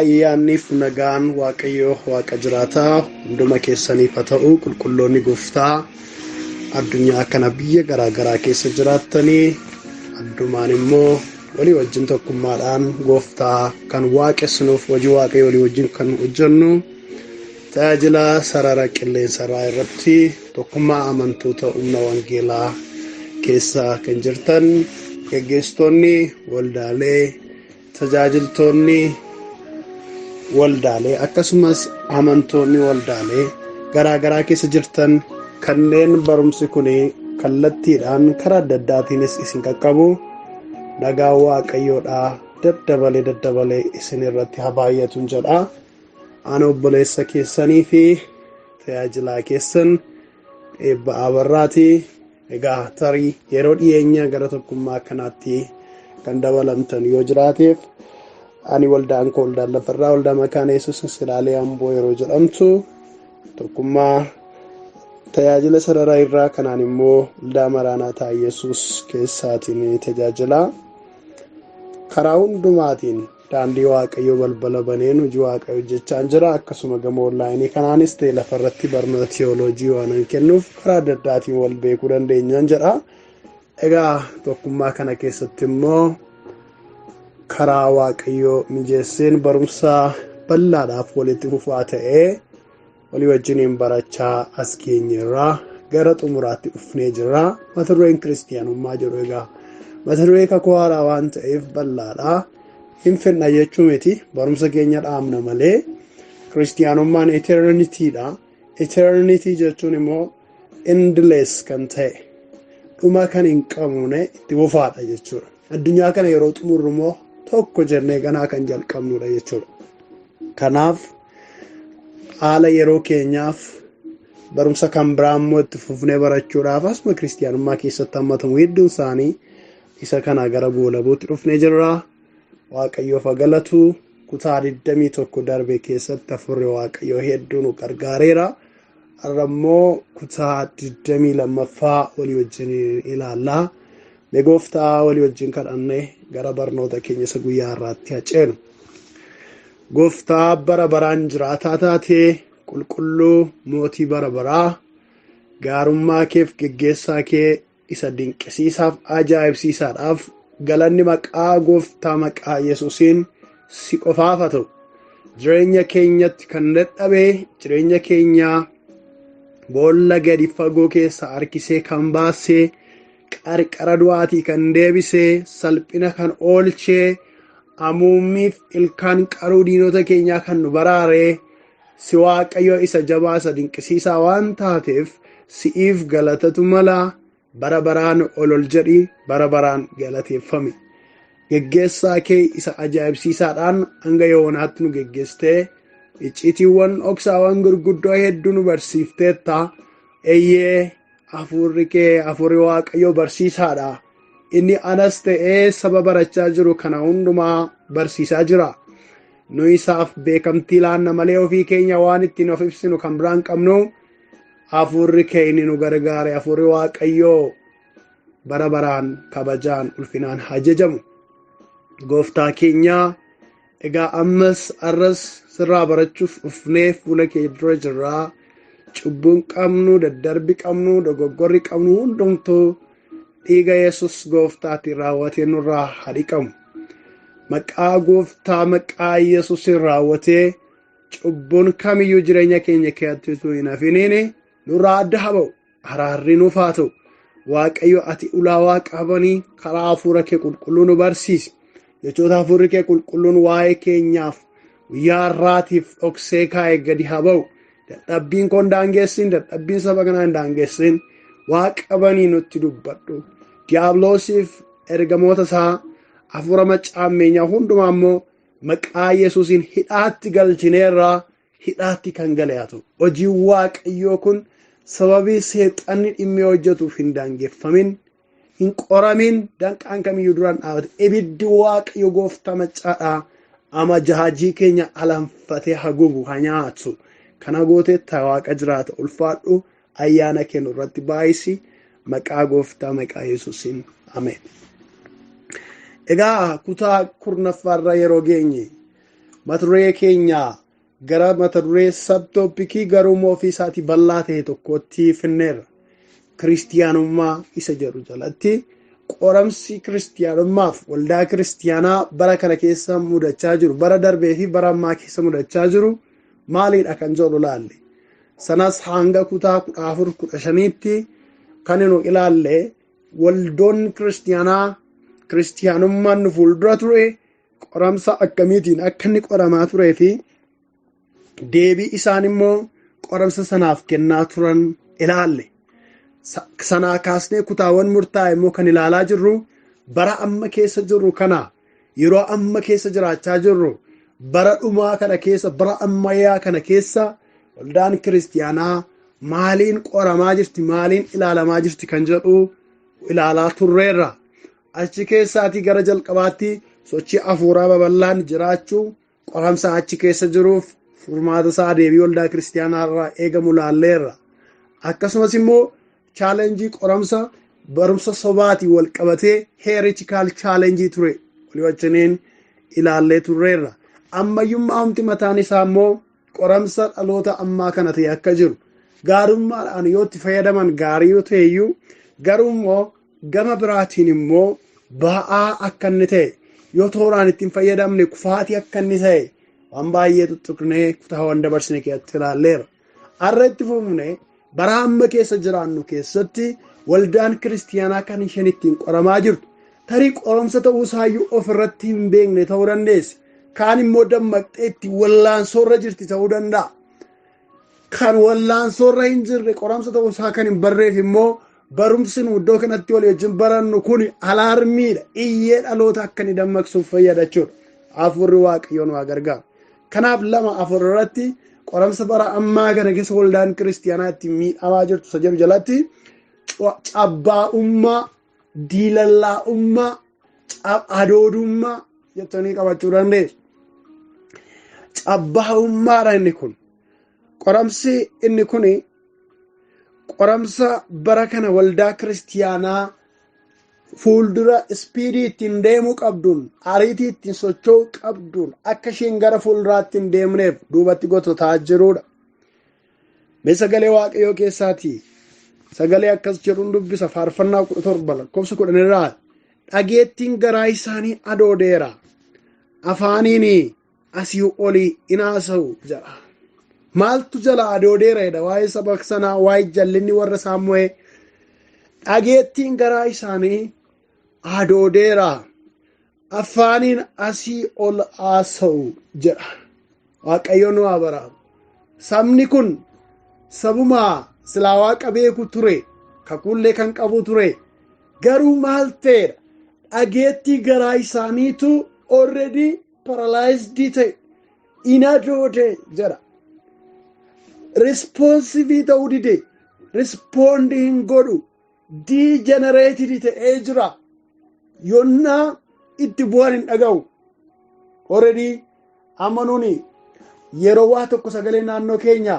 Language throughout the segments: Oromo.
ayyaanniif nagaan waaqayyoo waaqa jiraataa hunduma keessaniif haa ta'u. Qulqulloonni gooftaa addunyaa kana biyya garaagaraa keessa jiraattanii addumaan immoo walii wajjin tokkummaadhaan gooftaa kan waaqessinuuf hojii waaqayyoo walii wajjin kan hojjennu tajaajila sarara qilleensarraa irratti tokkummaa amantoota humna wangeelaa keessa kan jirtan geggeessitoonni waldaalee, tajaajiltoonni waldaalee akkasumas amantoonni waldaalee garaagaraa keessa jirtan kanneen barumsi kun kallattiidhaan karaa adda addaatiinis isin qaqqabu nagaa waaqayyoodhaa daddabalee isin irratti haa baay'atu jedha. Ani obboleessa keessanii fi tajaajilaa keessan eebba abarraati. Egaa tarii yeroo dhiyeenya gara tokkummaa kanaatti kan dabalamtan yoo jiraateef ani waldaan koo waldaan lafarraa waldaa makaana yesuus silaalee amboo yeroo jedhamtu tokkummaa tajaajila sararaa irraa kanaan immoo waldaa maraanaataa yesuus keessaatiin tajaajila karaa hundumaatiin daandii waaqayyoo balbala baneen hojii waaqayyoo hojjechaa jira. Akkasuma gama onlaayinii kanaanis ta'e lafarratti barnoota teewooloojii waan kennuuf karaa adda addaatiin wal beekuu dandeenyaan jedha. Egaa tokkummaa kana keessatti immoo karaa waaqayyoo mijeesseen barumsa bal'aadhaaf walitti fufaa ta'ee walii wajjiniin barachaa as keenyerraa gara xumuraatti dhufnee jirra. Mata dureen Kirstaanummaa jedhu egaa mata duree kakuu haaraa waan ta'eef bal'aadha. Hin fedha jechuu miti barumsa keenya dhaamna malee Kirstaanummaan eternitiidha. Eternity jechuun immoo endless kan ta'e dhuma kan hin qabne itti fufaadha jechuudha. Addunyaa kana yeroo xumurru immoo tokko jennee ganaa kan jalqabnudha jechuudha. Kanaaf haala yeroo keenyaaf barumsa kan biraa immoo itti fufnee barachuudhaaf asuma Kirstaanummaa keessatti hammatamu hedduun isaanii isa kana gara goolabuutti dhufnee jirra. Waaqayyoof galatu kutaa 21 darbe keessatti hafuurri waaqayyoo hedduu nu gargaareera. Har'a immoo kutaa 22ffaa walii wajjin ilaallaa. Mee gooftaa walii wajjin kadhannee gara barnoota keenya isa guyyaa har'aatti haceenu. Gooftaa bara baraan jiraataa taatee qulqulluu mootii bara baraa gaarummaa keef geggeessaa kee isa dinqisiisaaf ajaa'ibsiisaadhaaf galanni maqaa gooftaa maqaa yesuusiin si qofaaf haa ta'u. Jireenya keenyatti kan dadhabee jireenya keenyaa boolla gadi fagoo keessa harkisee kan baasee qarqara du'aatii kan deebisee salphina kan oolchee amuummiif ilkaan qaruu diinota keenyaa kan nu baraaree si waaqayyo isa jabaa isa dinqisiisaa waan taateef si'iif galatatu mala. Bara baraan ol jedhi bara baraan galateeffame. Geggeessaa kee isa ajaa'ibsiisaadhaan hanga yoonaatti nu geggeessitee icciitiiwwan dhoksaawwan gurguddoo hedduu nu barsiifteetta. Eeyyee hafuurri kee hafuurri waaqayyoo barsiisaadha. Inni anas ta'ee saba barachaa jiru kana hundumaa barsiisaa jira. Nu isaaf beekamtii laanna malee ofii keenya waan ittiin of ibsinu kan biraan qabnu. Hafuurri kee inni nu gargaare hafuurri waaqayyoo bara baraan kabajaan ulfinaan hajajamu. Gooftaa keenyaa egaa ammas arras sirraa barachuuf dhufnee fuula kee dura jirraa. Cubbuun qabnu, daddarbi qabnu, dogoggorri qabnu hundumtuu dhiiga yesus gooftaatiin raawwatee nurraa haa dhiqamu. Maqaa gooftaa maqaa yesuusin raawwatee cubbuun kamiyyuu jireenya keenya keessatti hin hafiniini. Nurraa adda haa ba'u. Araarri nuuf haa ta'u. Waaqayyo ati ulaawaa qabanii karaa hafuura kee qulqulluu nu barsiisi. Jechoota hafuurri kee qulqulluun waa'ee keenyaaf guyyaa har'aatiif dhoksee kaa'ee gadi haa ba'u. Dadhabbiin koo hin daangessin, dadhabbiin saba kanaa hin daangessin. Waaqa qabanii nutti dubbadhu. Diiyaabiloosiif ergamoota isaa hafuura maccaammeenyaa hundumaa immoo maqaa yesuusiin hidhaatti galchineerraa hidhaatti kan gale haa ta'u. Hojiin waaqayyoo kun sababii seexanni dhimmee hojjetuuf hin daangeffamin, hin qoramin, danqaan kamiyyuu duraan dhaabate. Ibiddi waaqayyo gooftaa maccaadhaa ama jahaajii keenya alanfatee haguugu haa nyaatu. Kana gooteetta waaqa jiraata ulfaadhu ayyaana kennu irratti baay'isi maqaa gooftaa maqaa yesuusiin ameen. Egaa kutaa 10ffaarra yeroo geenye mata duree keenya gara mata duree sabtooppikii garuu ofii isaatii bal'aa ta'e tokkotti finneerra. Kiristaanummaa isa jedhu jalatti qoramsi kiristaanummaaf waldaa kiristaanaa bara kana keessa mudachaa jiru, bara darbee fi bara ammaa keessa mudachaa jiru maaliidha kan jedhu ilaalle. Sanas hanga kutaa 14-15tti kan nu ilaalle waldoonni kiristaanummaan nu fuuldura ture qoramsa akkamiitiin akka inni qoramaa turee fi deebii isaan immoo qoramsa sanaaf kennaa turan ilaalle. Sanaa kaasnee kutaawwan murtaa'e immoo kan ilaalaa jirru bara amma keessa jirru kana, yeroo amma keessa jiraachaa jirru, bara dhumaa kana keessa, bara ammayyaa kana keessa waldaan kiristaanaa maaliin qoramaa jirti, maaliin ilaalamaa jirti kan jedhu ilaalaa turreerra. Achi keessaatii gara jalqabaatti sochii hafuuraa babal'aan jiraachuu, qoramsa achi keessa jiruuf furmaata isaa deebii waldaa kiristaanaa irraa eegamu laalleerra. Akkasumas immoo chaalenjii qoramsa barumsa sobaatii wal qabatee heeritikaal chaalenjii ture walii wajjiniin ilaallee turreerra. Ammayyummaa humti mataan isaa immoo qoramsa dhaloota ammaa kana ta'e akka jiru, gaarummaadhaan yoo itti fayyadaman gaarii yoo ta'e iyyuu garuu immoo gama biraatiin immoo ba'aa akka inni ta'e, yoo tooraan ittiin fayyadamne kufaatii akka inni ta'e waan baay'ee tuttuqnee kutaawwan dabarsine keessatti ilaalleerra. Har'a itti fufne bara amma keessa jiraannu keessatti waldaan kiristaanaa kan isheen ittiin qoramaa jirtu tarii qoramsa ta'uu isaayyuu ofirratti hin beekne ta'uu dandeessi. Kaan immoo dammaqxee itti wallaansoorra jirti ta'uu danda'a. Kan wallaansoorra hin jirre qoramsa ta'uu isaa kan hin barreef immoo barumsi nu iddoo kanatti walii wajjin barannu kun alaarmiidha. Iyyee dhaloota akka inni dammaqsuuf fayyada jechuudha. Hafuurri Waaqayyoon waa gargaara. Kanaaf 2-4 irratti qoramsa bara ammaa kana keessa waldaan kiristaanaa ittiin miidhamaa jirtu isa jedhu jalatti cabbaa'ummaa, diilallaa'ummaa, adoodummaa jettanii qabachuu dandeessu. Cabbaa'ummaadha inni kun. Qoramsi inni kun qoramsa bara kana waldaa kiristaanaa fuuldura ispiidii ittiin deemuu qabduun, ariitii ittiin socho'uu qabduun akka isheen gara fuulduraatti hin deemneef duubatti gototaa jirudha. Mee sagalee Waaqayyoo keessaatii sagalee akkas jedhuun dubbisa. Faarfannaa 17:10 irraa dhageettiin garaa isaanii adoodeera, afaaniin asii olii in haasa'u jedha. Maaltu jala adoodeera jedha? Waa'ee saba sanaa, waa'ee jallinni warra isaan mo'ee. Dhageettiin garaa isaanii adoodeera, afaaniin asii ol haasa'u jedha. Waaqayyoon waa baraamu. Sabni kun sabumaa silaa Waaqa beeku ture, kakuullee kan qabu ture. Garuu maal ta'edha? Dhageettii garaa isaaniitu already paralyzed ta'e, in adoode jedha. Responsive ta'uu dide, respond hin godhu, degenerated ta'ee jira. Yonnaa itti bu'an hin dhaga'u. Already amma nuni yeroo waa tokko sagalee naannoo keenya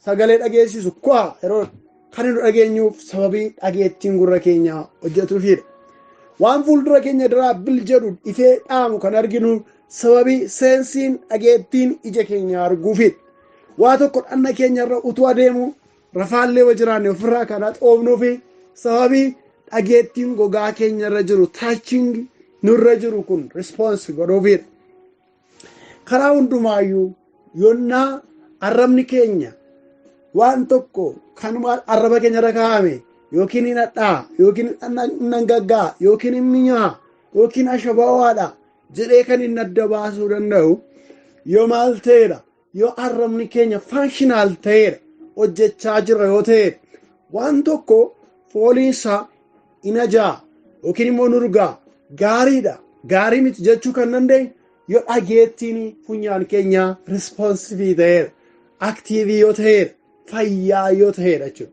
sagalee dhageessisu ku'a yeroo kan nu dhageenyuuf sababii dhageettiin gurra keenya hojjetuufidha. Waan fuuldura keenya duraa bil jedhu ifee dhaamu kan arginu sababii seensiin dhageettiin ija keenya arguufidha. Waa tokko dhanna keenya irra utuu adeemu rafaallee wajjiraanne ofirraa kan xoofnuufi sababii dhageettiin gogaa keenya irra jiru taaching nurra jiru kun response godhuufidha. Karaa hundumaayyuu yonnaa arrabni keenya waan tokko kanuma arraba keenya irra kaa'ame yookiin hin hadhaa yookiin hin gaggaa yookiin hin minyaa yookiin ashabawaadha jedhee kan hin adda baasuu danda'u yoo maal ta'edha? Yoo arrabni keenya functional ta'edha, hojjechaa jirra yoo ta'edha, waan tokko fooliinsaa in ajaa yookiin immoo nurgaa gaariidha, gaarii miti jechuu kan dandeenyu yoo dhageettiin funyaan keenya responsive ta'edha, active yoo ta'edha, fayyaa yoo ta'edha jechuudha.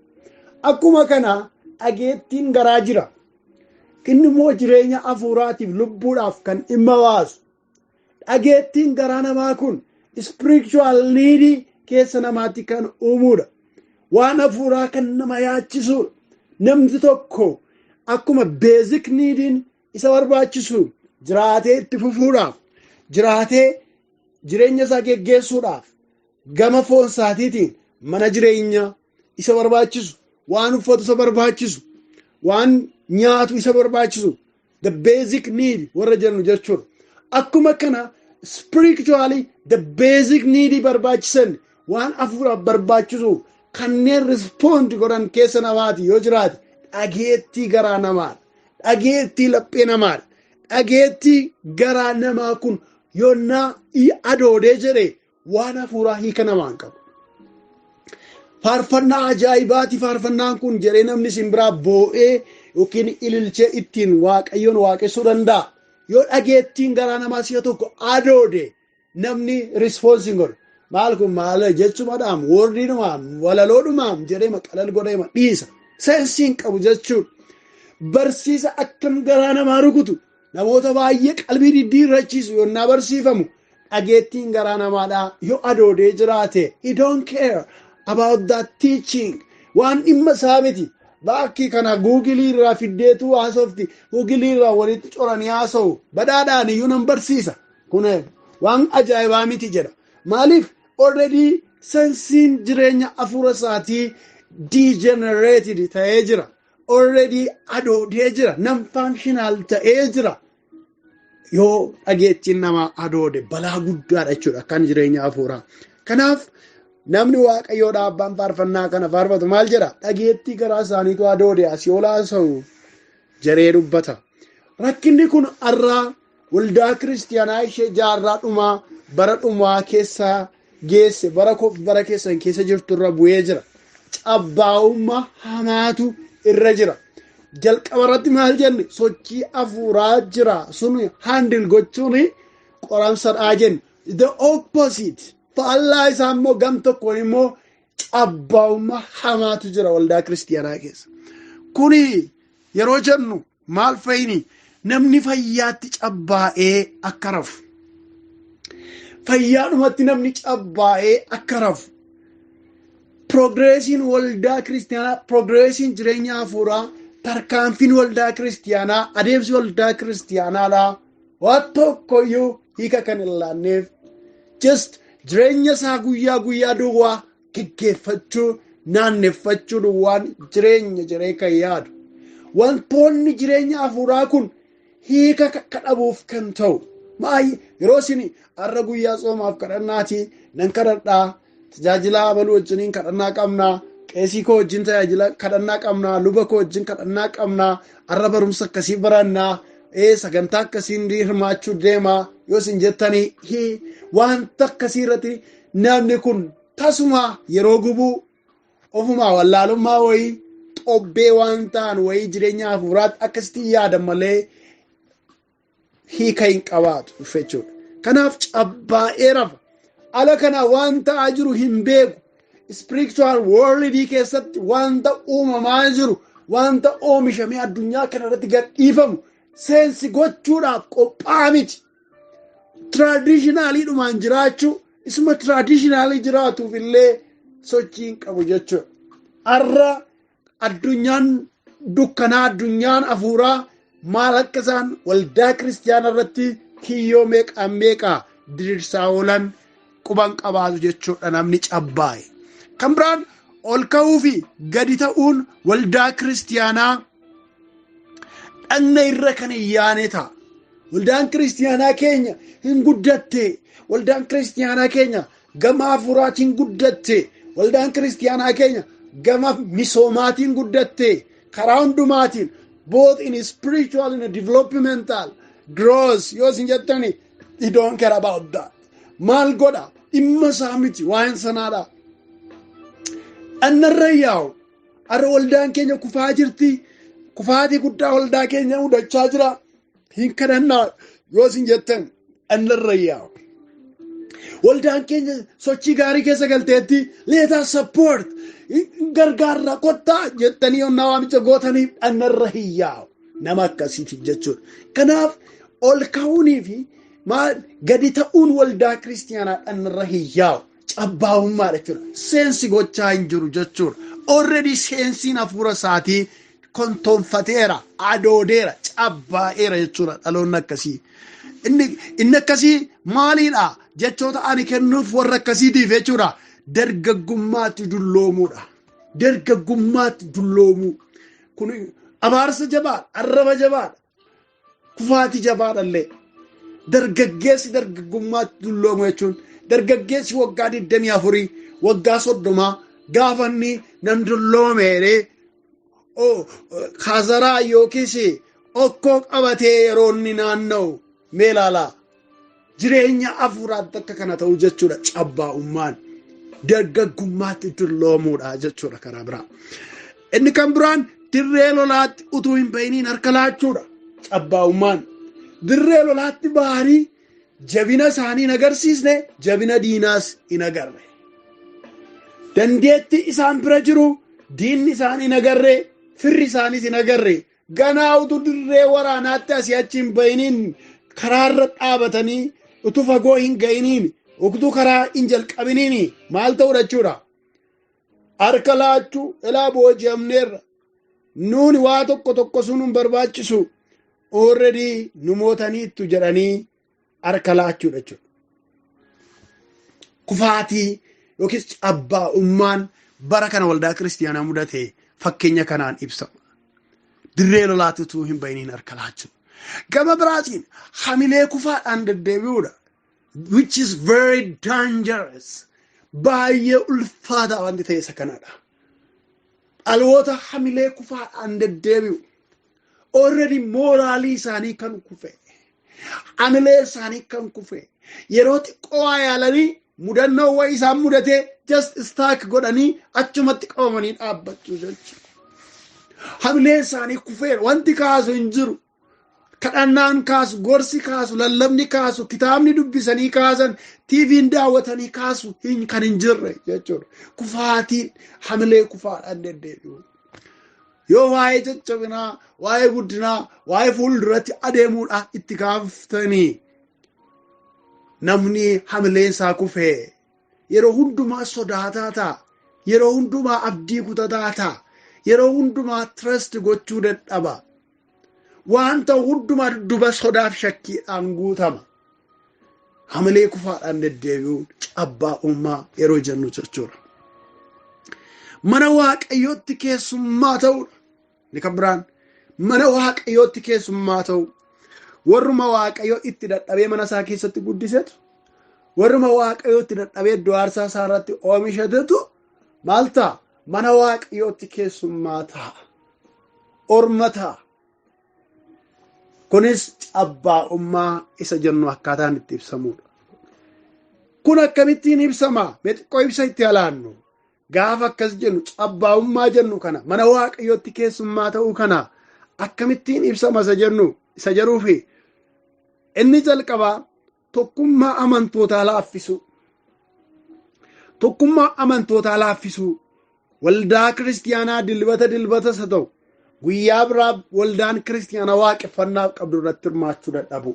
Akkuma kana dhageettiin garaa jira. Inni immoo jireenya hafuuraatiif lubbuudhaaf kan dhimma baasu. Dhageettiin garaa namaa kun spiritual need keessa namaatti kan uumuudha. Waan hafuuraa kan nama yaachisuudha. Namni tokko akkuma basic neediin isa barbaachisu jiraatee itti fufuudhaaf, jiraatee jireenya isaa geggeessuudhaaf gama foon isaatiitiin mana jireenya isa barbaachisu, waan uffatu isa barbaachisu, waan nyaatu isa barbaachisu, the basic need warra jennu jechuudha. Akkuma kana spiritually the basic need barbaachisan waan hafuuraaf barbaachisu kanneen respond godhan keessa namaati yoo jiraate dhageettii garaa namaadha. Dhageettii laphee namaadha. Dhageettii garaa namaa kun yoonnaa adoodee jedhe waan hafuuraa hiika namaan qabu. Faarfannaa ajaa'ibaati faarfannaan kun jedhee namni simbiraa boo'ee yookiin ililchee ittiin waaqayyoon waaqessuu danda'a. Yoo dhageettiin garaa namaa si'a tokko adoode namni rispoonsiin godhu. Maal kun maal jechuudhaan woordiidhumaan walaloodhumaan jedhee qalal godhee dhiisa. Seensiin qabu jechuudha. Barsiisa akkam garaa namaa rukutu namoota baay'ee qalbii diddiirrachiisu yoonnaa barsiifamu dhageettiin garaa namaadhaa yoo adoodee jiraate he don't care about that teaching waan dhimma isaa miti. Baakii kana guugilii irraa fiddeetu haasofti guugilii irraa walitti coranii haasa'u badhaadhaan iyyuu nan barsiisa kun waan ajaa'ibaa miti jedha. Maaliif already sensiin jireenya hafuura isaatii degenerated ta'ee jira. Already adoodee jira. Non functional ta'ee jira. Yoo dhageettiin namaa adoode balaa guddaadha jechuudha kan jireenya hafuuraa. Kanaaf namni waaqayyoodhaa abbaan faarfannaa kana faarfatu maal jedha? Dhageettii garaa isaaniitu adoode asii ol haasa'u jaree dubbata. Rakkinni kun har'aa waldaa kiristiyaanaa ishee jaarraa dhumaa bara dhumaa keessaa geesse bara keessan keessa jirtu irra bu'ee jira. Cabbaa'ummaa hamaatu irra jira. Jalqaba irratti maal jenne? Sochii hafuuraa jira sun handil gochuun qoramsadhaa jenne. The opposite. Faallaa isaa immoo gam tokkoon immoo cabbaa'ummaa hamaatu jira waldaa kiristiyaanaa keessa. Kuni yeroo jennu maal fayyini? Namni fayyaatti cabbaa'ee akka rafu. Fayyaadhumatti namni cabbaa'ee akka rafu. Progressiin waldaa kiristiyaanaa, progressiin jireenya hafuuraa, tarkaanfiin waldaa kiristiyaanaa, adeemsi waldaa kiristiyaanaadhaa waan tokkoyyuu hiika kan hin laanneef just jireenya isaa guyyaa guyyaa duwwaa geggeeffachuu, naanneffachuu duwwaan jireenya jiree kan yaadu. Wantoonni jireenya hafuuraa kun hiika kadhabuuf kan ta'u. Yeroo isin har'a guyyaa soomaaf kadhannaatii nan kadhadhaa. Tajaajilaa baluu wajjiniin kadhannaa qabnaa. Qeesii koo wajjin tajaajila kadhannaa qabnaa. Luba koo wajjin kadhannaa qabnaa. Har'a barumsa akkasii barannaa. Sagantaa akkasiin hirmaachuu deemaa. Yoo isin jettanii wanta akkasii irratti namni kun tasuma yeroo gubuu ofumaa wallaalummaa wayii xobbee waan ta'an wayii jireenya hafuuraatti akkasitti yaadan malee hiika hin qabaatu jechuudha. Kanaaf cabbaa'ee rafa. Ala kana waan ta'aa jiru hin beeku. Spiritual world keessatti wanta uumamaa jiru, wanta oomishamee addunyaa kana irratti gadhiifamu seensi gochuudhaaf qophaa'aa miti. Traditionally dhumaan jiraachuu isuma traditionally jiraatuuf illee sochii hin qabu jechuudha. Har'a addunyaan dukkanaa, addunyaan hafuuraa maal akka isaan waldaa kiristiyaana irratti kiyyoo meeqaa diriirsaa oolan quban qabaatu jechuudha namni cabbaa'e. Kan biraan ol ka'uu fi gadi ta'uun waldaa kiristiyaanaa dhagna irra kan hin yaane ta'a. Waldaan kiristiyaanaa keenya hin guddatte. Waldaan kiristiyaanaa keenya gama hafuuraatiin guddatte. Waldaan kiristiyaanaa keenya gama misoomaatiin guddatte. Karaa hundumaatiin both in spiritual and developmental growth yoo isin jettani they don't care about that. Maal godha? Dhimma isaa miti waan sanaadha. Annarra yaa'u har'a waldaan keenya kufaa jirti. Kufaatii guddaa waldaa keenya mudachaa jira. Hin kadhannaa yoo isin jettan annarra yaa'u. Waldaan keenya sochii gaarii keessa galteetti let us support gargaarra kottaa jettanii yonnaa waamicha gootaniif annarra hin yaa'u. Nama akkasiiti jechuudha. Kanaaf ol ka'uunii fi gadi ta'uun waldaa kiristiyaanaa annarra hin yaa'u. Cabbaa'ummaadha jechuudha. Seensi gochaa hin jiru jechuudha. Already seensiin hafuura isaatii kontoonfateera, adoodeera, cabbaa'eera jechuudha dhaloonni akkasii. inni akkasii maaliidha jechoota ani kennuuf warra akkasiitiif jechuudha. Dargaggummaatti dulloomuudha. Dargaggummaatti dulloomuu kun abaarsa jabaadha, arraba jabaadha, kufaati jabaadha illee. Dargaggeessi dargaggummaatti dulloomu jechuun dargaggeessi waggaa 24 waggaa 30 gaafa inni nan dulloomee kazaraa yookiis okkoo qabatee yeroo inni naanna'u mee ilaalaa. Jireenya hafuuraatti akka kana ta'u jechuudha. Cabbaa'ummaan dargaggummaatti dulloomuudha jechuudha karaa biraa. Inni kan biraan dirree lolaatti utuu hin bahiniin harka laachuudha. Cabbaa'ummaan dirree lolaatti bahanii jabina isaanii hin agarsiisne, jabina diinaas hin agarre. Dandeetti isaan bira jiru diinni isaanii hin agarre, firri isaaniis hin agarre. Ganaa utuu dirree waraanaatti asii achi hin bahiniin karaarra dhaabatanii utuu fagoo hin ga'iniin utuu karaa hin jalqabiniin maal ta'uudha jechuudha. Harka laachuu ilaa booji'amneerra. Nuuni waa tokko sun hin barbaachisu. Already nu mootaniittu jedhanii harka laachuudha jechuudha. Kufaatii yookiis cabbaa'ummaan bara kana waldaa kiristiyaanaa mudate fakkeenya kanaan ibsama. Dirree lolaatti utuu hin bahiniin harka laachuu. Gama biraatiin hamilee kufaadhaan deddeebi'uudha. Which is very dangerous. Baay'ee ulfaataa wanti ta'e isa kanadha. Dhaloota hamilee kufaadhaan deddeebi'u. Already mooraalii isaanii kan kufe. Hamilee isaanii kan kufe. Yeroo xiqqoo yaalanii mudannoo wayii isaan mudatee just stack godhanii achumatti qabamanii dhaabbachuu jechuudha. Hamilee isaanii kufeera. Wanti kaasu hin jiru. Kadhannaan kaasu, gorsi kaasu, lallabni kaasu, kitaabni dubbisanii kaasan, TV'n daawwatanii kaasu kan hin jirre jechuudha. Kufaatiin hamilee kufaadhaan deddeebi'u. Yoo waa'ee caccabinaa, waa'ee guddinaa, waa'ee fuulduratti adeemuudha itti kaaftanii namni hamileen isaa kufee yeroo hundumaa sodaataa ta'a. Yeroo hundumaa abdii kutataa ta'a. Yeroo hundumaa trust gochuu dadhaba. Wanta hundumaa dudduba sodaaf shakkiidhaan guutama. Hamilee kufaadhaan deddeebi'uun cabbaa'ummaa yeroo jennu jechuudha. Mana waaqayyootti keessummaa ta'uudha. Ni kan biraan mana waaqayyootti keessummaa ta'u. Warruma waaqayyoo itti dadhabee mana isaa keessatti guddisetu, warruma waaqayyoo itti dadhabee iddoo aarsaa isaa irratti oomishatetu maal ta'a? Mana waaqayyootti keessummaa ta'a. Orma ta'a. Kunis cabbaa'ummaa isa jennu akkaataan itti ibsamudha. Kun akkamittiin ibsama? Mee xiqqoo ibsa itti alaannu. Gaafa akkas jennu cabbaa'ummaa jennu kana mana waaqayyootti keessummaa ta'uu kana akkamittiin ibsama isa jennu isa jedhuufi inni jalqabaa tokkummaa amantootaa laaffisu. Tokkummaa amantootaa laaffisu. Waldaa kiristiyaanaa dilbata isa ta'u. Guyyaa biraa waldaan kiristiyaanaa waaqeffannaaf qabdu irratti hirmaachuu dadhabu.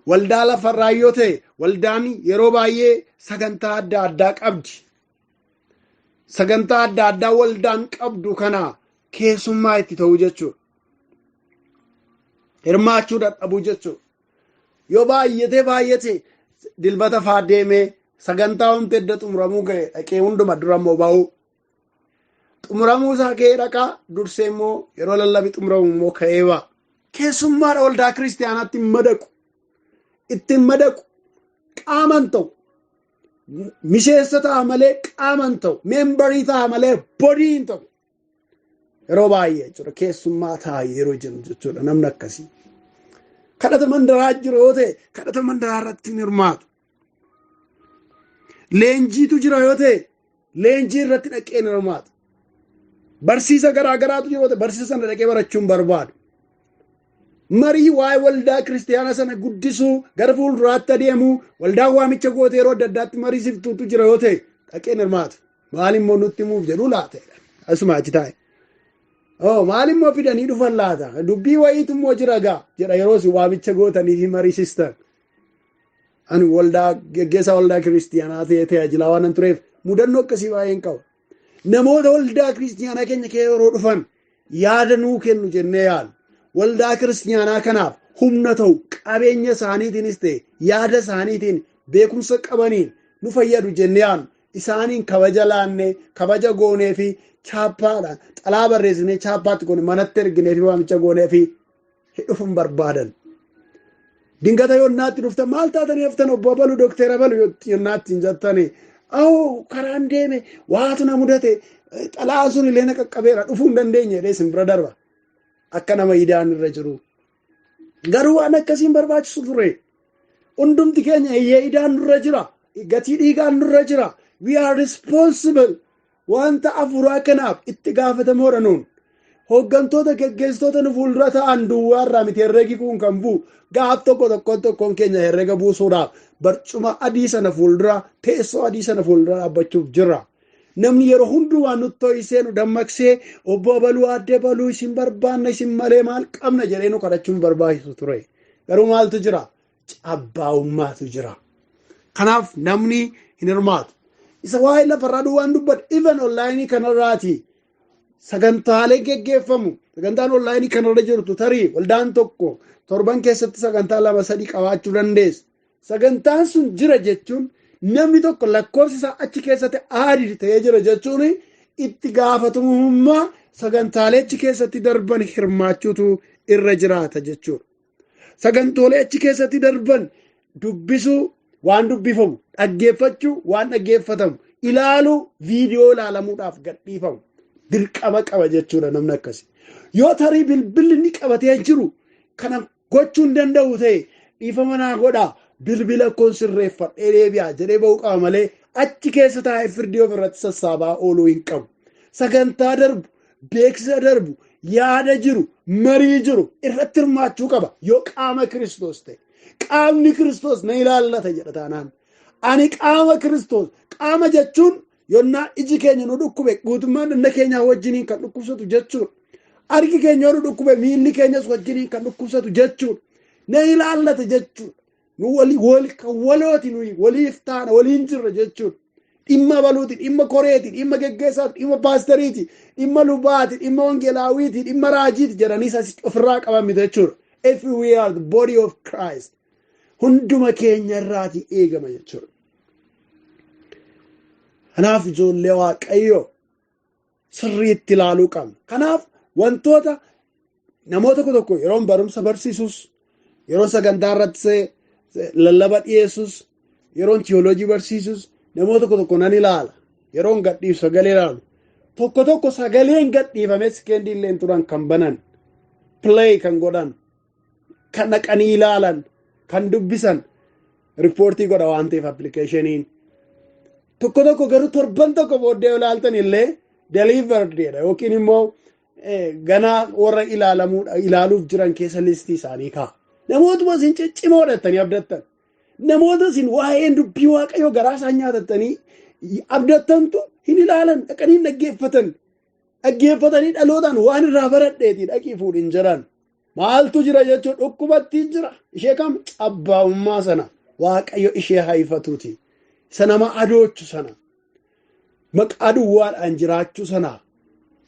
Waldaa lafarraa yoo ta'e waldaan yeroo baay'ee sagantaa adda addaa qabdi. Sagantaa adda addaa waldaan qabdu kana keessummaa itti ta'u jechuudha. Hirmaachuu dadhabu jechuudha. Yoo baay'ate dilbata faa deemee sagantaa humna edda xumuramuu ga'e dhaqee hunduma dura immoo ba'u. Xumuramuu isaa ka'ee dhaqaa dursee immoo yeroo lallabi xumuramu immoo ka'ee ba'a. Keessummaadha waldaa kiristiyaanaatti ittiin madaqu qaaman ta'u. Miseensa ta'a malee qaaman ta'u. Meembarii ta'a malee bodii hin ta'u. Yeroo baay'ee jechuudha keessummaa ta'a yeroo jennu jechuudha namni akkasii. Kadhata mandaraa jiru yoo ta'e kadhata mandaraa irratti hin hirmaatu. Leenjiitu jira yoo ta'e leenjii irratti dhaqee hin hirmaatu. Barsiisa garaagaraatu jiru yoo ta'e barsiisa sana dhaqee barachuun barbaadu. Marii waa'ee waldaa kiristiyaana sana guddisuu gara fuulduraatti adeemuu waldaa waamicha goote yeroo adda addaatti mariisiftuutu jira yoo ta'e dhaqee hin hirmaatu. Maal immoo nutti himuuf jedhu laata? Asuma achi taa'e. Maal immoo fidanii dhufan laata? Dubbii wayiitu immoo jira gaa jedha yeroo si waamicha gootanii fi mariisistan. Ani waldaa geggeessaa waldaa kiristiyaanaa ta'ee tajaajilaa waan tureef mudannoo akkasii baay'een qaba. Namoota waldaa kiristiyaanaa keenya kee yeroo dhufan yaada nuu kennu jennee yaala. waldaa kiristaanaa kanaaf humna ta'u qabeenya isaaniitiinis ta'e yaada isaaniitiin beekumsa qabaniin nu fayyadu jennee isaaniin kabaja laannee kabaja goonee fi chaappaadhaan xalaa barreessinee chaappaatti goone manatti erginee fi waamicha goonee fi dhufuun barbaadan. Dingata yonnaatti dhuftan maal taatanii haftan obbo Balu Doktera Balu yonnaatti hin jettanii karaan deeme waatu na mudate xalaan sun illee na qaqqabeera dhufuu hin dandeenye jedhee isin bira darba akka nama idaan irra jiru. Garuu waan akkasiin barbaachisu ture. Hundumti keenya iyyee idaan nurra jira. Gatii dhiigaan nurra jira. We are responsible. Wanta afuuraa kanaaf itti gaafatamoodha nuun. Hooggantoota geggeessitoota nu fuuldura ta'an duwwaarraa miti herregi kun kan bu'u gaaf tokkoon keenya herrega buusuudhaaf barcuma adii sana fuuldura teessoo adii sana fuuldura dhaabbachuuf jirra. Namni yeroo hundumaa nutti to'isee nu dammaqsee obbo Baluu Aadde Baluu isin barbaanna isin malee maal qabna jedhee nu kadhachuun barbaachisu ture. Garuu maaltu jira? Cabbaa'ummaatu jira. Kanaaf namni hin hirmaatu. Isa waa'ee lafarraa duwwaan dubbatu even onlaayinii kanarraati. Sagantaalee geggeeffamu sagantaan onlaayinii kanarra jirtu tarii waldaan tokko torban keessatti sagantaa 2-3 qabaachuu dandeessa. Sagantaan sun jira jechuun namni tokko lakkoofsi isaa achi keessatti aadii ta'ee jira jechuun itti gaafatamummaa sagantaalee achi keessatti darban hirmaachuutu irra jiraata jechuudha. Sagantoolee achi keessatti darban dubbisuu waan dubbifamu, dhaggeeffachuu waan dhaggeeffatamu, ilaaluu viidiyoo ilaalamuudhaaf gadhiifamu. Dirqama qaba jechuudha namni akkasii. Yoo tarii bilbilli inni qabatee jiru kana gochuu hin danda'u ta'e dhiifama naa godhaa bilbila koon sirreeffadhee deebi'aa jedhee ba'uu qaba malee achi keessa taa'ee firdii ofirratti sassaabaa ooluu hin qabu. Sagantaa darbu, beeksisa darbu, yaada jiru, marii jiru irratti hirmaachuu qaba yoo qaama Kiristoos ta'e. Qaamni Kiristoos na ilaallata jedha taanaan. Ani qaama Kiristoos. Qaama jechuun yonnaa iji keenya nu dhukkube guutummaan dhagna keenyaa wajjiniin kan dhukkubsatu jechuudha. Harki keenya nu dhukkube miilli keenyas wajjiniin kan dhukkubsatu jechuudha. Na ilaallata jechuudha. Nu walooti nuyi waliif taana waliin jirra jechuudha. Dhimma baluuti, dhimma koreeti, dhimma geggeessaati, dhimma paasteriiti, dhimma lubaati, dhimma wangeelaawiiti, dhimma raajiiti jedhaniis as ofirraa qabamite jechuudha. If we are the body of Christ. Hunduma keenya irraati eegama jechuudha. Kanaaf ijoollee Waaqayyoo sirriitti ilaaluu qabna. Kanaaf wantoota namoota tokko yeroo barumsa barsiisus, yeroo sagantaa irratti lallaba dhiyeessus, yeroo tiyooloojii barsiisus namoota tokko nan ilaala. Yeroo gadhiif sagalee ilaalu. Tokko sagaleen gadhiifame sekeendii illee turan kan banan, play kan godhan, kan dhaqanii ilaalan, kan dubbisan, riippoortii godha waan ta'eef appilikeeshiniin. Tokko garuu torban tokko booddee ilaaltan illee delivered jedha yookiin immoo ganaa warra ilaaluuf jiran keessa listii isaanii kaa'a. Namootuma isin ciccimoo dhattanii abdattan. Namoota isin waa'een dubbii Waaqayyoo garaa isaan nyaatattanii abdattantu hin ilaalan dhaqanii dhaggeeffatan. Dhaggeeffatanii dhalootaan waan irraa baradheetii dhaqii fuudhin jiran. Maaltu jira jechuun dhukkubattiin jira. Ishee kam cabbaa'ummaa sana Waaqayyo ishee haifatuuti. Isa nama adoochu sana. Maqaa duwwaadhaan jiraachuu sana.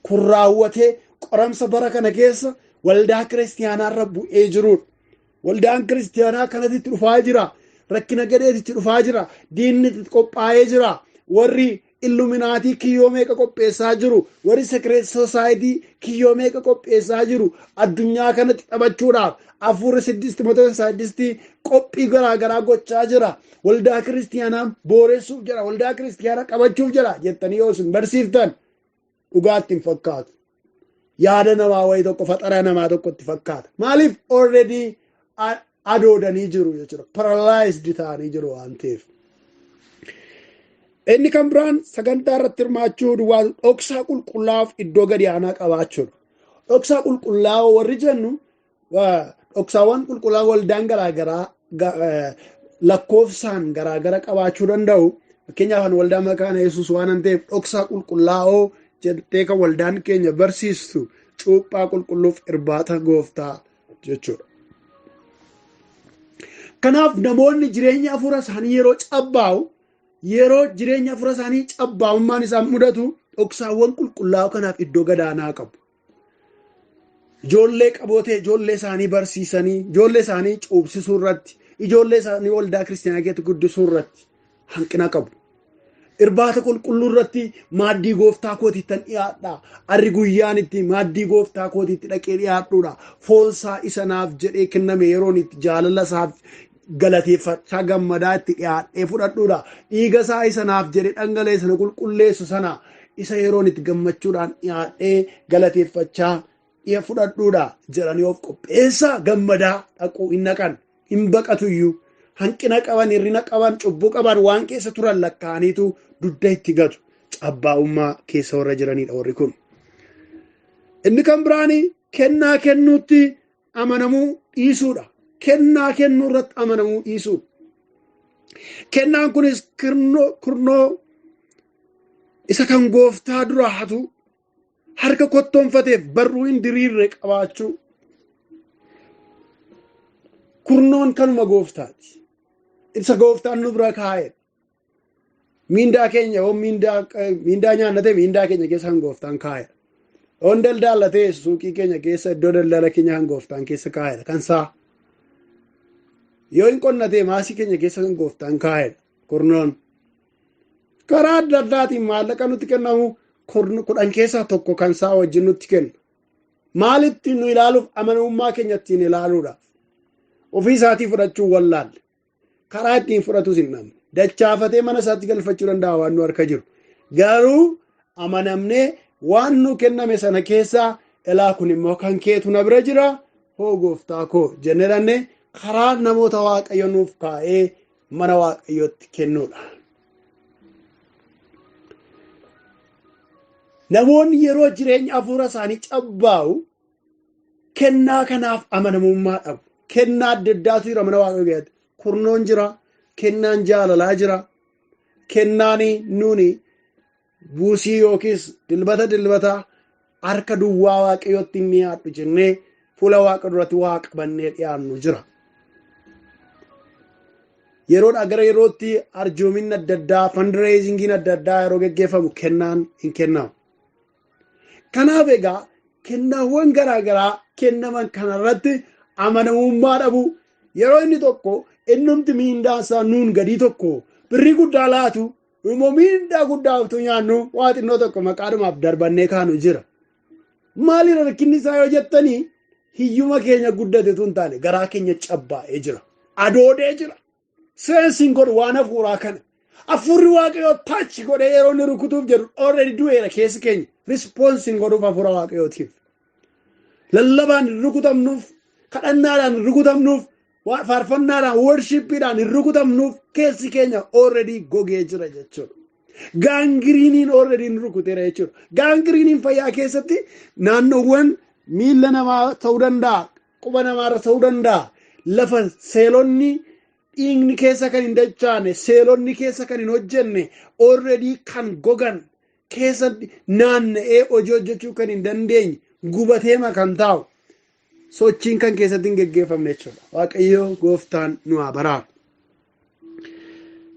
Kun raawwatee qoramsa bara kana keessa waldaa kiristaanaarra bu'ee jiruudha. Waldaan kiristaanaa kanatti dhufaa jira. Rakkina gadeetitti dhufaa jira. Diinni qophaa'ee jira. Warri illuminaatii kiyyoo meeqa qopheessaa jiru. Warri sekireet sosaayitii kiyyoo meeqa qopheessaa jiru. Addunyaa kanatti taphachuudhaaf hafuurri 6 qophii garaagaraa gochaa jira. Waldaa kiristaanaa booressuuf jira. Waldaa kiristaanaa qabachuuf jira jettanii yoo isin barsiiftan dhugaatti hin fakkaatu. Yaada namaa wayii tokko faxara namaa tokkotti fakkaata. Maaliif already adoodanii jiru jechuudha. Paralyzed ta'anii jiru waan ta'eef. Inni kan biraan sagantaa irratti hirmaachuu duwwaa dhoksaa qulqullaa'uuf iddoo gadi aanaa qabaachuudha. Dhoksaa qulqullaa'oo warri jennu dhoksaawwan qulqullaa'oo waldaan garaagaraa lakkoofsaan garaagara qabaachuu danda'u. Fakkeenyaaf waldaa makaana Yesuus waan ta'eef dhoksaa qulqullaa'oo jettee kan waldaan keenya barsiistu cuuphaa qulqulluuf irbaata gooftaa jechuudha. Kanaaf namoonni jireenya hafuura isaanii yeroo jireenya hafuura isaanii cabbaa'ummaan isaan mudatu dhoksaawwan qulqullaa'oo kanaaf iddoo gadaanaa qabu. ijoollee qabootee ijoollee isaanii barsiisanii ijoollee isaanii cuubsisuu irratti ijoollee isaanii waldaa kiristaanaa keessatti guddisuu irratti hanqina qabu. Irbaata qulqulluu irratti maaddii gooftaa kootiittan dhiyaadhaa. Arri guyyaan itti maaddii gooftaa kootiitti dhaqee dhiyaadhuudha. Foonsaa isa naaf jedhee kenname yeroon itti jaalala isaaf galateeffachaa gammadaa itti dhiyaadhee fudhadhuudha. Dhiiga isaa isa naaf jedhee dhangala'e sana qulqulleessu sana isa yeroon itti gammachuudhaan dhiyaadhee galateeffachaa fudhadhuudha jedhanii of qopheessaa gammadaa dhaquu hin naqan hin baqatuyyuu. Hanqina qaban, hirrina qaban, cubbuu qaban waan keessa turan lakkaa'aniitu dudda itti gatu. Cabbaa'ummaa keessa warra jiranidha warri kun. Inni kan biraanii kennaa kennuutti amanamuu dhiisuudha. Kennaa kennuu irratti amanamuu dhiisuudha. Kennaan kunis kurnoo isa kan gooftaa dura hatu harka kottoonfateef barruu hin diriirre qabaachuu. Kurnoon kanuma gooftaati. Isa gooftaan nu bira kaa'e. Mindaa keenya yoo mindaa nyaannate mindaa keenya keessa kan gooftaan kaa'e. Oon daldaalatee suuqii keenya keessa iddoo daldala keenya kan gooftaan keessa kaa'e kan isaa. Yoo hin qonnatee maasii keenya keessa kan gooftaan kaa'e kurnoon. Karaa adda addaatiin maallaqa nutti kennamu 10 keessaa tokko kan isaa wajjin nutti kenna. Maalitti nu ilaaluuf amanamummaa keenya ittiin ilaaluudhaaf. Ofii isaatii fudhachuu wallaalle. Karaa ittiin fudhatus hin dhabne. Dachaafatee mana isaatti galfachuu danda'a waan nu harka jiru. Garuu amanamnee waan nu kenname sana keessaa ilaa kun immoo kan keetu na bira jira hoo gooftaa koo jennee karaa namoota waaqayyo nuuf kaa'ee mana waaqayyootti kennuudha. Namoonni yeroo jireenya hafuura isaanii cabbaa'u kennaa kanaaf amanamummaa dhabu. Kennaa adda addaatu jira mana waaqayyooti. Kurnoon jira, kennaan jaalalaa jira, kennaan nuuni buusii yookiis dilbata harka duwwaa waaqayyootti hin dhiyaadhu jennee fuula waaqa duratti waa qabannee dhiyaannu jira. Yeroodhaa gara yerootti arjoomin adda addaa, fundraisingin adda addaa yeroo geggeeffamu kennaan hin kennamu. Kanaaf egaa kennaawwan garaagaraa kennaman kanarratti amanamummaa dhabu yeroo inni tokko innumti miindaa isaa nuun gadii tokko birrii guddaa laatu immoo miindaa guddaa utuu nyaannu waa xinnoo tokko maqaadhumaaf darbannee kaanu jira. Maaliin rakkinni isaa yoo jettanii hiyyuma keenya guddatetu hin taane garaa keenya cabbaa'ee jira. Adoodee jira. Seensiin godhu waan hafuuraa kana. Hafuurri waaqayyoo taachi godhee yeroo inni rukutuuf jedhu already du'eera keessi keenya. Rispoonsiin godhuuf hafuura waaqayyootiif. Lallabaan hin rukutamnuuf, kadhannaadhaan hin rukutamnuuf, faarfannaadhaan, worshiippiidhaan hin rukutamnuuf keessi keenya already gogee jira jechuudha. Gaangiriiniin already hin rukuteera jechuudha. Gaangiriiniin fayyaa keessatti naannoowwan miila namaa ta'uu danda'a, quba namaarra ta'uu danda'a, lafa seelonni dhiigni keessa kan hin dachaane, seelonni keessa kan hin hojjenne, already kan gogan keessatti naanna'ee hojii hojjechuu kan hin dandeenye, gubateema kan taa'u, sochiin kan keessatti hin geggeeffamne jechuudha. Waaqayyo gooftaan nu haa baraaru.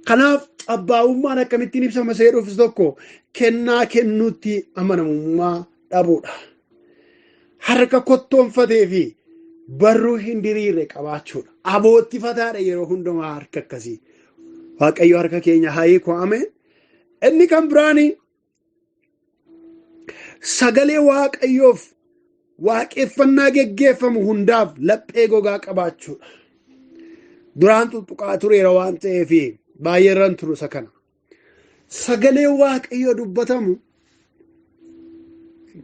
Kanaaf cabbaa'ummaan akkamittiin ibsama seedhuufis tokko kennaa kennuutti amanamummaa dhabuudha. Harka kottoonfatee fi barruu hin diriirre qabaachuudha. Aboottifataadha yeroo hundumaa harka akkasii. Waaqayyo harka keenya haa hiiku ameen. Inni kan biraanii sagalee waaqayyoof waaqeffannaa geggeeffamu hundaaf laphee gogaa qabaachuudha. Duraan tuttuqaa tureera waan ta'eef baay'ee irraan turu isa kana. Sagalee waaqayyoo dubbatamu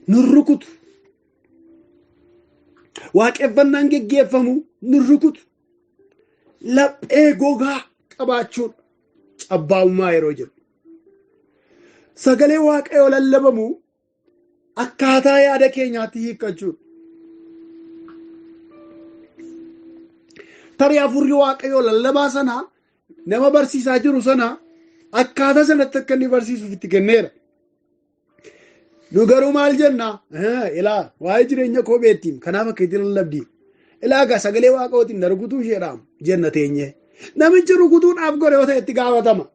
nun rukutu. Waaqeffannaan geggeeffamu nun rukutu. Laphee gogaa qabaachuudha. Cabbaa'ummaa yeroo jiru. Sagalee waaqayyoo lallabamu akkaataa yaada keenyaatti hiikkachuudha. Tarii hafuurri waaqayyoo lallabaa sana nama barsiisaa jiru sana akkaataa sanatti akka inni barsiisuuf itti kenneera. Nu garuu maal jenna? Ilaa waa'ee jireenya koo beettiin kanaaf akka itti lallabdiin. Ilaa gaa sagalee waaqayyootiin na rukutuu isheedhaam jenna teenye. Namichi rukutuudhaaf godhe yoo ta'e itti gaafatama.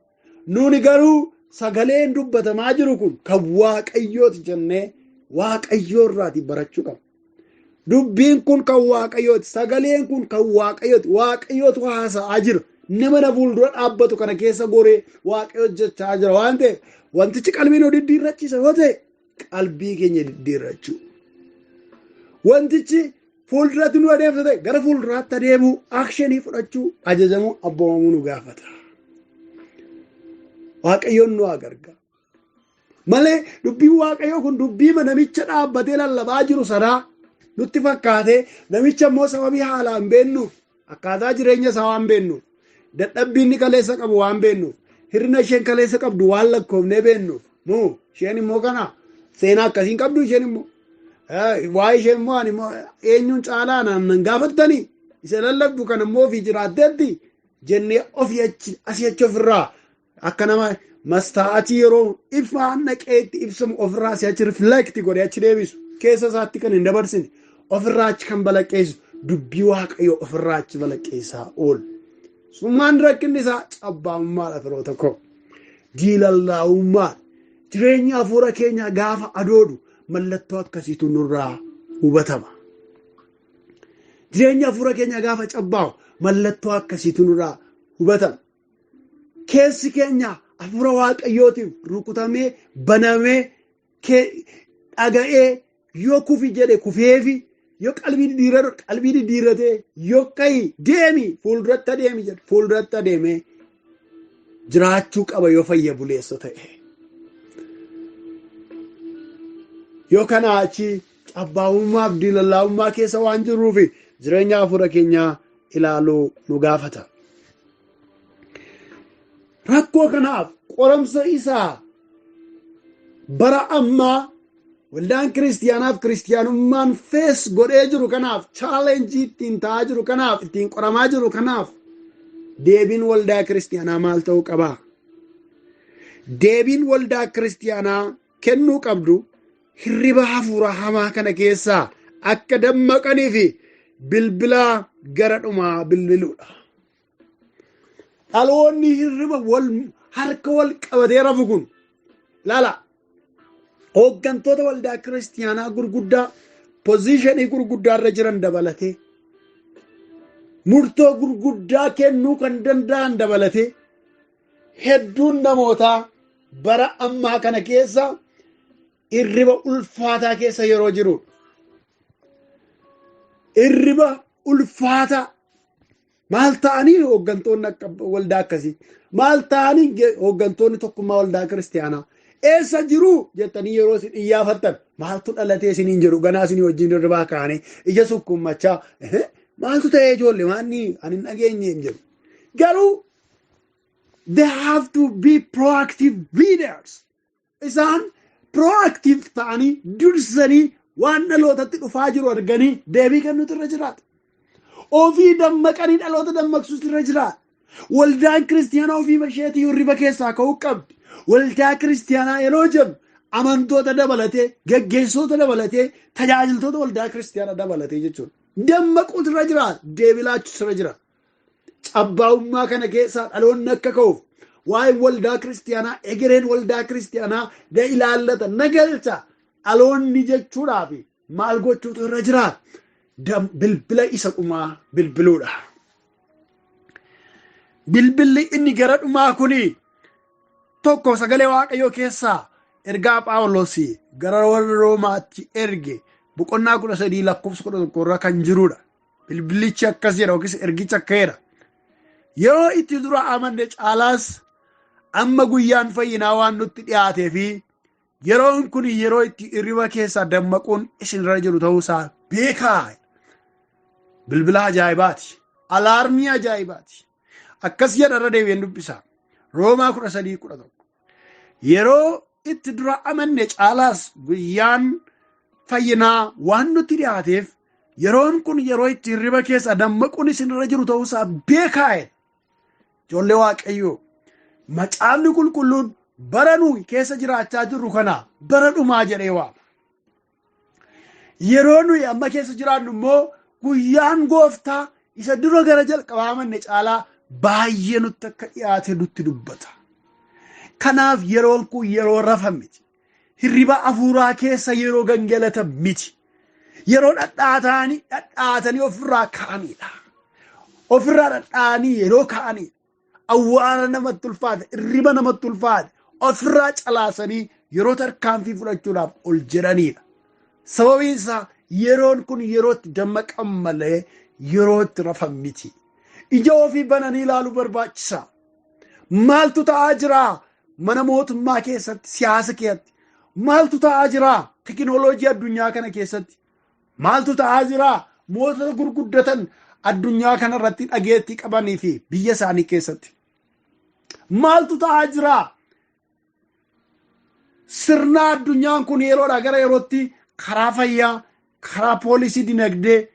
Nuuni garuu sagaleen dubbatamaa jiru kun kan waaqayyooti jennee waaqayyoo irraatii barachuu qaba. dubbiin kun kan waaqayyooti, sagaleen kun kan waaqayyooti, waaqayyootu haasa'aa jira. Nama na fuuldura dhaabbatu kana keessa goree waaqayyo hojjechaa jira waan ta'eef wantichi qalbii nu diddiirrachiisa yoo ta'e qalbii keenya diddiirrachuu. Wantichi fuulduratti nu adeemsa ta'e gara fuulduraatti adeemuu, akshenii fudhachuu, ajajamuu, abboomamuu nu gaafata. Waaqayyoon nu gargaara. Malee dubbiin waaqayyoo kun dubbii namicha dhaabbatee lallabaa jiru sanaa nutti fakkaatee namicha immoo sababii haalaan beennuuf akkaataa jireenya isaa waan beennuuf dadhabbiin kaleessa qabu waan beennuuf hirna isheen kaleessa qabdu waan lakkoofnee beennuuf moo isheen immoo kana seenaa akkasiin qabdu isheen immoo waa isheen immoo ani immoo eenyuun caalaa nan gaafattanii isa lallabdu kana immoo ofii jiraatteetti jennee ofii asii achi ofirraa akka nama mastaa'atii yeroo ifaan naqeetti ibsamu ofirraa asii achi rifleekti godhee achi deebisu keessa isaatti kan hin dabarsine ofirraa achi kan balaqqeessu dubbii waaqayyoo ofirraa achi balaqqeessaa oolu. Summaan rakkinni isaa cabbaamummaadha firoota koo. Diilallaa'ummaa jireenya hafuura keenya gaafa adoodu mallattoo akkasiitu nurraa hubatama. Jireenya hafuura keenya gaafa cabbaa'u mallattoo akkasiitu nurraa hubatama. Keessi keenya hafuura waaqayyootiif rukutamee banamee dhaga'ee yoo kufi jedhe kufeefi yoo qalbii diddiirratee yoo ka'i deemi fuulduratti adeemi jedhe fuulduratti adeemee jiraachuu qaba yoo fayya buleessa ta'e. Yoo kanaa achi cabbaa'ummaaf diilallaa'ummaa keessa waan jirruuf jireenya hafuura keenyaa ilaaluu nu gaafata. Rakkoo kanaaf qoramsa isaa bara ammaa waldaan kiristiyaanaaf kiristiyaanummaan fees godhee jiru kanaaf chaalenjii ittiin ta'aa jiru kanaaf ittiin qoramaa jiru kanaaf deebiin waldaa kiristiyaanaa maal ta'uu qaba? Deebiin waldaa kiristiyaanaa kennuu qabdu hirriba hafuura hamaa kana keessaa akka dammaqanii fi bilbila gara dhumaa bilbiluudha. Dhaloonni hirriba harka wal qabatee rafu kun laala. Hooggantoota waldaa kiristiyaanaa gurguddaa pozishinii gurguddaa irra jiran dabalatee murtoo gurguddaa kennuu kan danda'an dabalatee hedduun namootaa bara ammaa kana keessa hirriba ulfaataa keessa yeroo jiru. Hirriba ulfaataa maal ta'anii hooggantoonni akka waldaa akkasii maal ta'anii hooggantoonni tokkummaa waldaa kiristiyaanaa eessa jiru jettanii yeroo isin iyyaafatan maaltu dhalatee isiniin jedhu ganaa isinii wajjin hirribaa kaanii ija sukkummachaa maaltu ta'ee ijoollee maanni ani hin dhageenye hin jedhu. Garuu they have to be proactive leaders. Isaan proactive ta'anii dursanii waan dhalootatti dhufaa jiru arganii deebii kennuutu irra jiraata. Ofii dammaqanii dhaloota dammaqsuutu irra jiraata. Waldaan kiristiyaanaa ofii isheetii hirriba keessaa ka'uu qabdi. Waldaa kiristiyaanaa yeroo jennu amantoota dabalatee geggeessitoota dabalatee tajaajiltoota waldaa kiristiyaanaa dabalatee jechuudha. Dammaquutu irra jira, deebii laachuutu irra jira. Cabbaa'ummaa kana keessaa dhaloonni akka ka'uuf waa'ee waldaa kiristiyaanaa egereen waldaa kiristiyaanaa da ilaallata nagalcha dhaloonni jechuudhaaf maal gochuutu irra jira? Bilbila isa dhumaa bilbiluudha. Bilbilli inni gara dhumaa kuni tokko sagalee waaqayyoo keessaa ergaa Phaawulos gara warra Roomaatti erge boqonnaa 13 lakkoofsa 11 irra kan jirudha. Bilbilichi akkas jedha yookiis ergichi akka jedha. Yeroo itti dura amanne caalaas amma guyyaan fayyinaa waan nutti dhiyaatee fi yeroon kun yeroo itti hirriba keessaa dammaquun isinirra jiru ta'uusaa beekaa. Bilbila ajaa'ibaati. Alaarmii ajaa'ibaati. Akkas jedha irra deebi'een dubbisaa. Roomaa 13:11. Yeroo itti dura amanne caalaas guyyaan fayyinaa waan nutti dhiyaateef yeroon kun yeroo itti hirriba keessa dammaquun isinirra jiru ta'uusaa beekaa. Ijoollee waaqayyoo macaafni qulqulluun bara nuyi keessa jiraachaa jirru kana bara dhumaa jedhee waama. Yeroo nuyi amma keessa jiraannu immoo guyyaan gooftaa isa dura gara jalqabaa amanne caalaa baay'ee nutti akka dhiyaate nutti dubbata. Kanaaf yeroon kun yeroo rafa miti. Hirriba hafuuraa keessa yeroo gangalata miti. yeroo dhadhaatanii ofirraa ka'anidha. Ofirraa dhadhaanii yeroo ka'anii awwaala namatti ulfaate, irriba namatti ulfaate ofirraa calaasanii yeroo tarkaanfii fudhachuudhaaf ol jedhanidha. Sababiin isaa yeroon kun yerootti dammaqan malee yerootti rafan miti. Ija ofii bananii ilaaluu barbaachisa. Maaltu ta'aa jira mana mootummaa keessatti, siyaasa keessatti? Maaltu ta'aa jira tekinooloojii addunyaa kana keessatti? Maaltu ta'aa jira mootota gurguddatan addunyaa kana irratti dhageettii qabanii fi biyya isaanii keessatti? Maaltu ta'aa jira sirna addunyaan kun yeroodhaa gara yerootti karaa fayyaa, karaa poolisii dinagdee,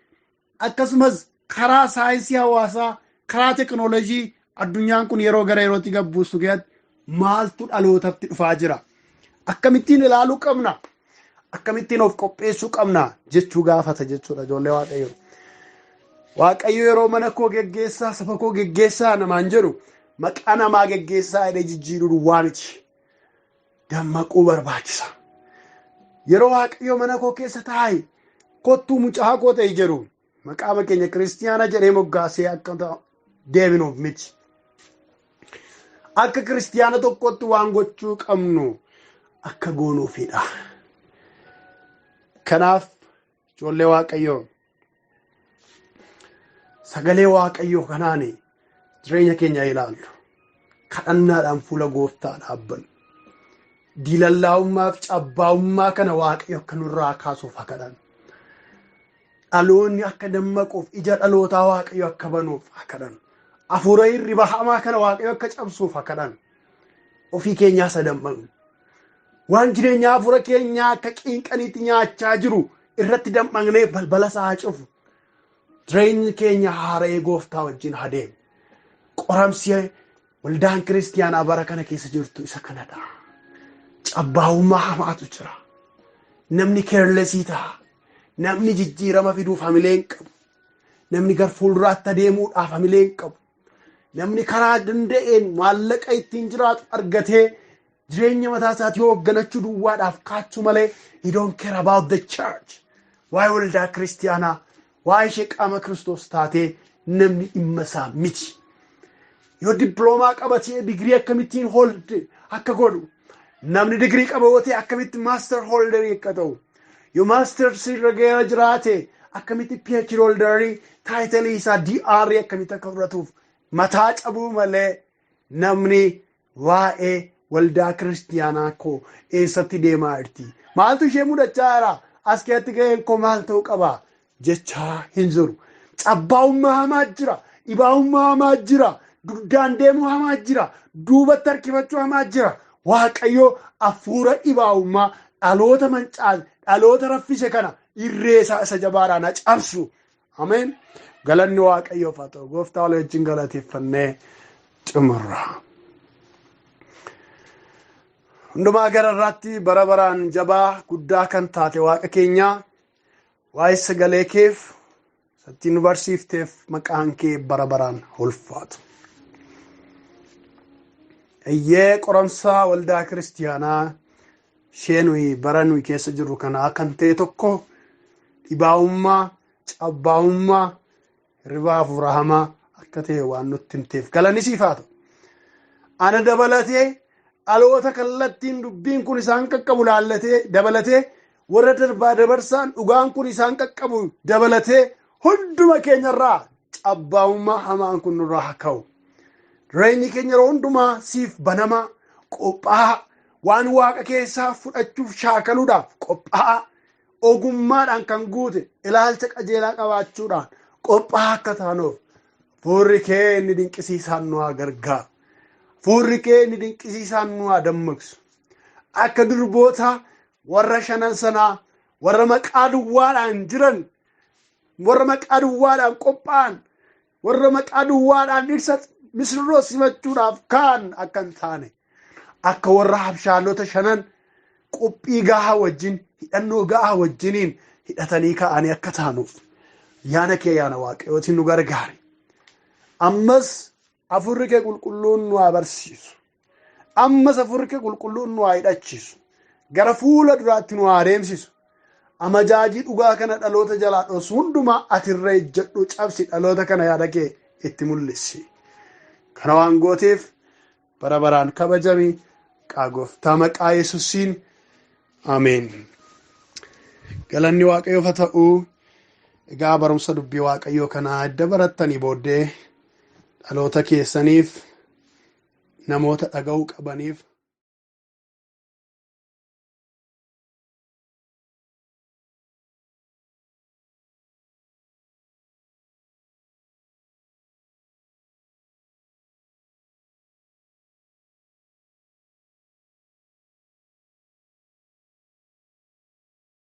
akkasumas karaa saayinsii hawaasaa, karaa tekinooloojii addunyaan kun yeroo gara yerootti gabbuusu keessatti maaltu dhalootatti dhufaa jira? Akkamittiin ilaaluu qabna? Akkamittiin of qopheessuu qabna jechuu gaafata jechuudha ijoollee Waaqayyo. Waaqayyo yeroo mana koo geggeessaa, saba koo geggeessaa namaan jedhu maqaa namaa geggeessaa jedhee jijjiiruu duwwaa miti. Dammaquu barbaachisa. Yeroo Waaqayyo mana koo keessa taa'e kottuu mucaa koo ta'e jedhu maqaa keenya kiristiyaana jedhee moggaasee akka deebinuuf miti. Akka kiristiyaana tokkotti waan gochuu qabnu akka goonuufidha. Kanaaf ijoollee Waaqayyoo sagalee Waaqayyoo kanaan jireenya keenya ilaallu. Kadhannaadhaan fuula Gooftaa dhaabbannu. Diilallaa'ummaaf cabbaa'ummaa kana Waaqayyo akka nurraa kaasuuf haa kadhannu. Dhaloonni akka dammaquuf ija dhalootaa Waaqayyo akka banuuf haa kadhannu. Hafuura hirriba hamaa kana Waaqayyo akka cabsuuf haa kadhannu. Ofii keenyaa isa dammaqnu. Waan jireenya hafuura keenyaa akka qinqaniitti nyaachaa jiru irratti dammaqnee balbala isaa haa cufu. Jireenyi keenya haara'ee Gooftaa wajjin haa deemu. Qoramsi waldaan kiristiyaanaa bara kana keessa jirtu isa kanadha. Cabbaa'ummaa hamaatu jira. Namni keerlesii ta'a. Namni jijjiirama fiduuf hamilee hin qabu. Namni gar fuulduraatti adeemuudhaaf hamilee hin qabu. Namni karaa danda'een maallaqa ittiin jiraatu argatee jireenya mataa isaatii hoogganachuu duwwaadhaaf kaachuu malee he don't care about the church. Waa'ee waldaa kiristiyaanaa, waa'ee ishee qaama Kiristoos taatee namni dhimma isaa miti. Yoo dippiloomaa qabatee digirii akkamittiin hold akka godhu, namni digirii qabatee akkamitti maaster holderii akka ta'u, yoo maaster sirra ga'ee jiraate akkamitti PhD holderii taayitalii isaa DR akkamitti akka fudhatuuf mataa cabuu malee namni waa'ee waldaa kiristiyaanaa koo eessatti deemaa jirti? Maaltu ishee mudachaa jira? As keessatti ga'een koo maal ta'uu qaba jechaa hin jiru. Cabbaa'ummaa hamaa jira. Dhibaa'ummaa hamaa jira. Dugdaan deemuu hamaa jira. Duubatti harkifachuu hamaa jira. Waaqayyo hafuura dhibaa'ummaa dhaloota mancaan, dhaloota raffise kana irree isaa isa jabaadhaan haa cabsu. Ameen. Galanni Waaqayyoof haa ta'u. Gooftaa wal wajjin galateeffannee xumurra. Hundumaa gararraatti bara baraan jabaa guddaa kan taate Waaqa keenyaa waa'ee sagalee keef sattiin nu barsiifteef maqaan kee bara baraan ulfaatu. Eeyyee qoramsaa waldaa kiristiyaanaa ishee nuyi bara nuyi keessa jirru kanaa kan ta'e tokko dhibaa'ummaa, cabbaa'ummaa, hirribaa hafuura hamaa akka ta'e waan nutti himteef galanni siif haa ta'u. Ana dabalatee dhaloota kallattiin dubbiin kun isaan qaqqabu laallatee dabalatee warra darbaa dabarsaan dhugaan kun isaan qaqqabu dabalatee hunduma keenyarraa cabbaa'ummaa hamaan kun nurraa haa ka'u. Jireenyi keenya yeroo hundumaa siif banamaa, qophaa'aa, waan Waaqa keessaa fudhachuuf shaakaluudhaaf qophaa'aa, ogummaadhaan kan guute ilaalcha qajeelaa qabaachuudhaan qophaa'aa akka taanuuf hafuurri kee inni dinqisiisaan nu haa gargaaru. Hafuurri kee inni dinqisiisaan nu haa dammaqsu. Akka durboota warra shanan sanaa warra maqaa duwwaadhaan jiran, warra maqaa duwwaadhaan qophaa'an, warra maqaa duwwaadhaan dhirsa misirroo simachuudhaaf kaan akka hin taane, akka warra habshaalota shanan qophii gahaa wajjin, hidhannoo gahaa wajjiniin hidhatanii ka'anii akka taanuuf yaana kee yaana Waaqayyootiin nu gargaari. Ammas hafuurri kee qulqulluun nu haa barsiisu. Ammas hafuurri kee qulqulluun nu haa hidhachiisu. Gara fuula duraatti nu haa adeemsisu. amajaajii dhugaa kana dhaloota jalaa dhoosu hundumaa atirree jedhu cabsi dhaloota kana yaada kee itti mul'isi. Kana waan gooteef bara baraan kabajami. Gooftaa maqaa Yesuusiin ameen. Galanni Waaqayyoof haa ta'u. Egaa barumsa dubbii Waaqayyoo kanaa edda barattanii booddee dhaloota keessaniif namoota dhaga'uu qabaniif